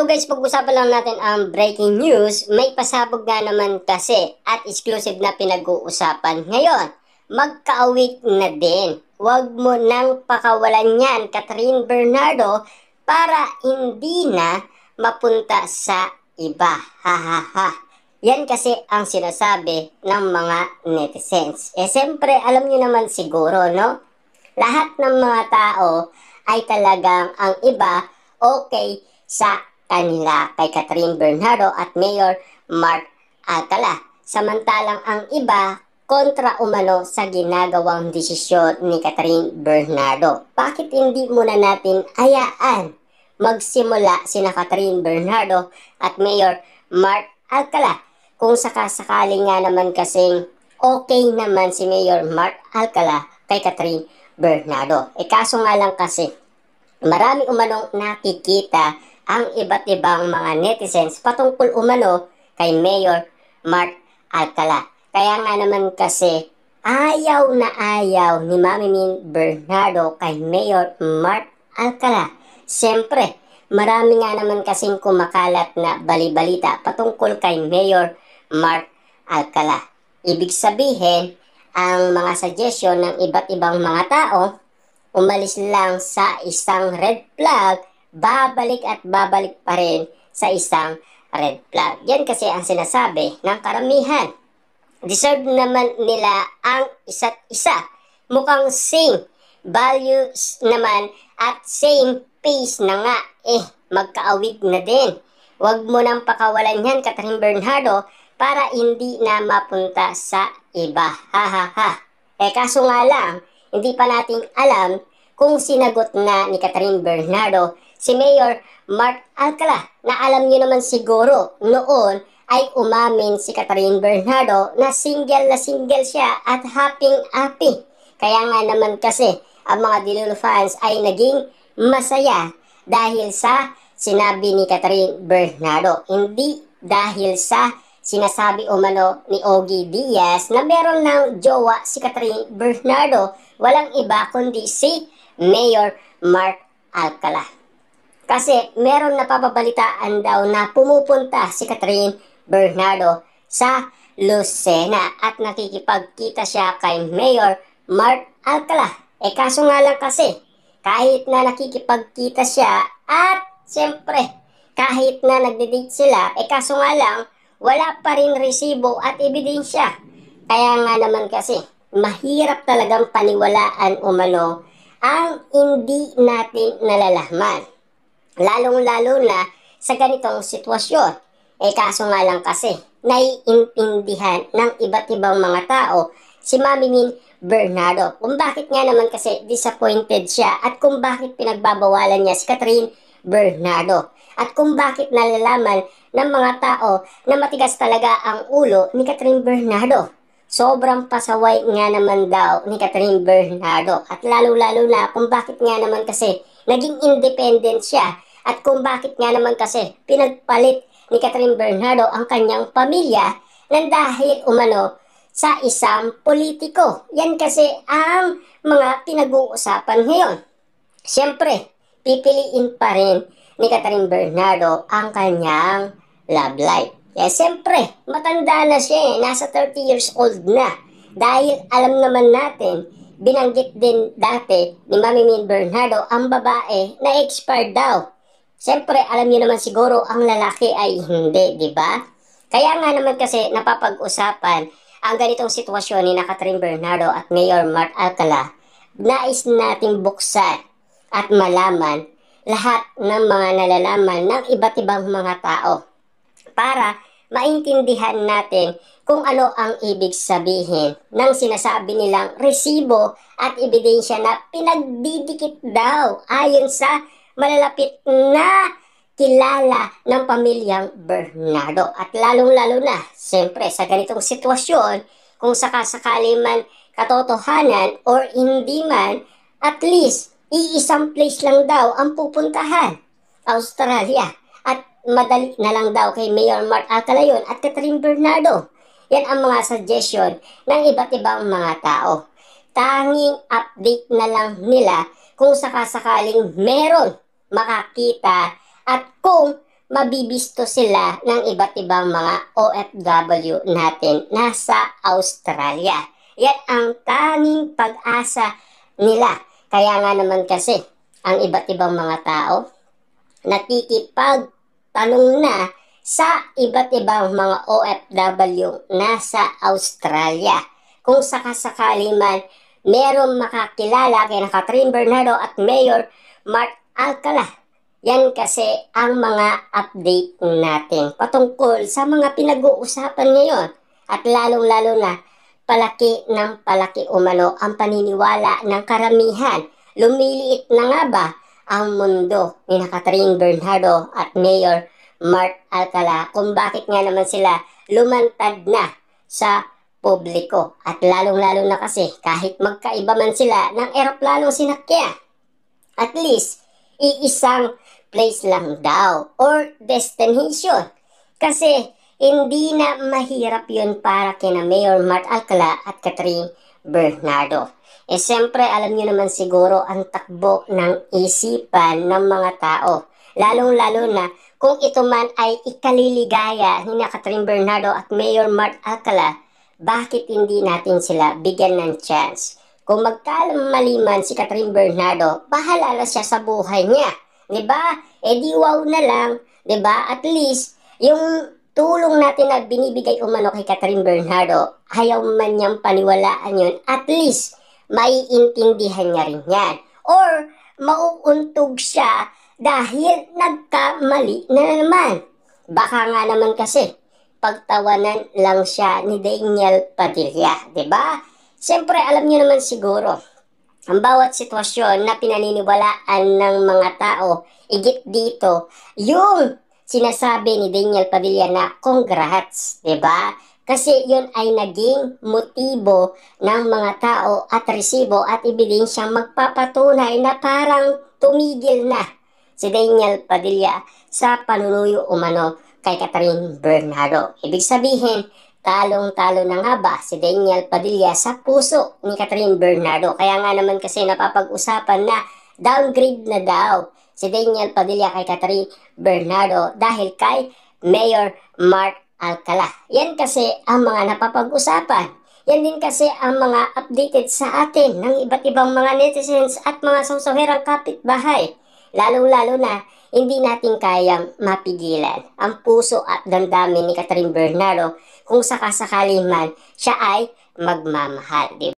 guys, pag-usapan lang natin ang breaking news. May pasabog na naman kasi at exclusive na pinag-uusapan. Ngayon, magka-awit na din. Huwag mo nang pakawalan yan, Catherine Bernardo, para hindi na mapunta sa iba. Ha ha ha. Yan kasi ang sinasabi ng mga netizens. Siyempre, alam nyo naman siguro, no? Lahat ng mga tao ay talagang ang iba okay sa kanila kay Catherine Bernardo at Mayor Mark Alcala. Samantalang ang iba kontra umano sa ginagawang desisyon ni Catherine Bernardo. Bakit hindi muna natin hayaan magsimula sina Catherine Bernardo at Mayor Mark Alcala? Kung sakasakali nga naman kasing okay naman si Mayor Mark Alcala kay Catherine Bernardo. Kaso nga lang kasi marami umanong nakikita ang iba't ibang mga netizens patungkol umano kay Mayor Mark Alcala. Kaya nga naman kasi ayaw na ayaw ni Mami Min Bernardo kay Mayor Mark Alcala. Siyempre, marami nga naman kasing kumakalat na balibalita patungkol kay Mayor Mark Alcala. Ibig sabihin, ang mga suggestion ng iba't ibang mga tao umalis lang sa isang red flag, babalik at babalik pa rin sa isang red flag. Yan kasi ang sinasabi ng karamihan. Deserve naman nila ang isa't isa. Mukhang same values naman at same pace na nga. Magkaawig na din. Huwag mo nang pakawalan yan, Catherine Bernardo, para hindi na mapunta sa iba. Ha ha ha. Kaso nga lang, hindi pa natin alam kung sinagot na ni Catherine Bernardo si Mayor Mark Alcala, na alam niyo naman siguro noon ay umamin si Catherine Bernardo na single siya at happy. Kaya nga naman kasi ang mga Dilolo fans ay naging masaya dahil sa sinabi ni Catherine Bernardo. Hindi dahil sa sinasabi umano ni Ogie Diaz na meron ng jowa si Catherine Bernardo. Walang iba kundi si Mayor Mark Alcala. Kasi meron napapabalitaan daw na pumupunta si Catherine Bernardo sa Lucena at nakikipagkita siya kay Mayor Mark Alcala. Kaso nga lang kasi, kahit na nakikipagkita siya at siyempre, kahit na nagde-date sila, kaso nga lang, wala pa rin resibo at ebidensya. Kaya nga naman kasi, mahirap talagang paniwalaan umano ang hindi natin nalalaman. Lalong-lalo na sa ganitong sitwasyon. Kaso nga lang kasi, naiintindihan ng iba't ibang mga tao si Mami Min Bernardo kung bakit nga naman kasi disappointed siya at kung bakit pinagbabawalan niya si Catherine Bernardo at kung bakit nalalaman ng mga tao na matigas talaga ang ulo ni Catherine Bernardo. Sobrang pasaway nga naman daw ni Catherine Bernardo at lalo-lalo na kung bakit nga naman kasi naging independent siya at kung bakit nga naman kasi pinagpalit ni Catherine Bernardo ang kanyang pamilya nang dahil umano sa isang politiko. Yan kasi ang mga pinag-uusapan ngayon. Siyempre, pipiliin pa rin ni Catherine Bernardo ang kanyang love life. Siyempre, matanda na siya nasa 30 years old na. Dahil alam naman natin, binanggit din dati ni Mami Min Bernardo ang babae na expired daw. Siyempre, alam niyo naman siguro ang lalaki ay hindi, di ba? Kaya nga naman kasi napapag-usapan ang ganitong sitwasyon ni Catherine Bernardo at Mayor Mark Alcala. Nais nating buksan at malaman lahat ng mga nalalaman ng iba't ibang mga tao para maintindihan natin kung ano ang ibig sabihin ng sinasabi nilang resibo at ebidensya na pinagdidikit daw ayon sa malalapit na kilala ng pamilyang Bernardo. At lalong-lalo na, siyempre sa ganitong sitwasyon, kung sakasakali man katotohanan or hindi man, at least iisang place lang daw ang pupuntahan, Australia. At madali na lang daw kay Mayor Mark Alcala yun at Catherine Bernardo. Yan ang mga suggestion ng iba't ibang mga tao. Tanging update na lang nila kung sakasakaling meron makakita at kung mabibisto sila ng iba't ibang mga OFW natin nasa Australia. Yan ang tanging pag-asa nila. Kaya nga naman kasi, ang iba't ibang mga tao nakikipagtanong na sa iba't ibang mga OFW nasa Australia. Kung sakasakali man merong makakilala kay Catherine Bernardo at Mayor Mark Alcala. Yan kasi ang mga update natin patungkol sa mga pinag-uusapan ngayon. At lalong-lalo na palaki ng palaki umano ang paniniwala ng karamihan. Lumiliit na nga ba ang mundo ni Catherine Bernardo at Mayor Mark Alcala kung bakit nga naman sila lumantad na sa publiko. At lalong-lalo na kasi kahit magkaiba man sila ng eroplanong sinakyan, at least iisang place lang daw or destination. Kasi hindi na mahirap yun para kina Mayor Mark Alcala at Catherine Bernardo. Siyempre alam nyo naman siguro ang takbo ng isipan ng mga tao. Lalong-lalo na kung ito man ay ikaliligaya ni Catherine Bernardo at Mayor Mark Alcala, bakit hindi natin sila bigyan ng chance? Kung magkamali man si Catherine Bernardo, bahala na siya sa buhay niya. Diba? Di wow na lang. Diba? At least, yung tulong natin na binibigay umano kay Catherine Bernardo, ayaw man niyang paniwalaan yun, at least, maiintindihan niya rin yan. Or, mauuntog siya dahil nagkamali na naman. Baka nga naman kasi, pagtawanan lang siya ni Daniel Padilla. Diba? Siyempre, alam niyo naman siguro, ang bawat sitwasyon na pinaniniwalaan ng mga tao, igit dito, yung sinasabi ni Daniel Padilla na congrats, diba? Kasi yun ay naging motibo ng mga tao at resibo at ebidensyang magpapatunay na parang tumigil na si Daniel Padilla sa panunuyo umano kay Catherine Bernardo. Ibig sabihin, talong-talo na nga ba si Daniel Padilla sa puso ni Catherine Bernardo? Kaya nga naman kasi napapag-usapan na downgrade na daw si Daniel Padilla kay Catherine Bernardo dahil kay Mayor Mark Alcala. Yan kasi ang mga napapag-usapan. Yan din kasi ang mga updated sa atin ng iba't ibang mga netizens at mga sawsawerang kapitbahay. Lalong-lalo na hindi natin kayang mapigilan ang puso at damdamin ni Catherine Bernardo kung sakasakali man siya ay magmamahal. Diba?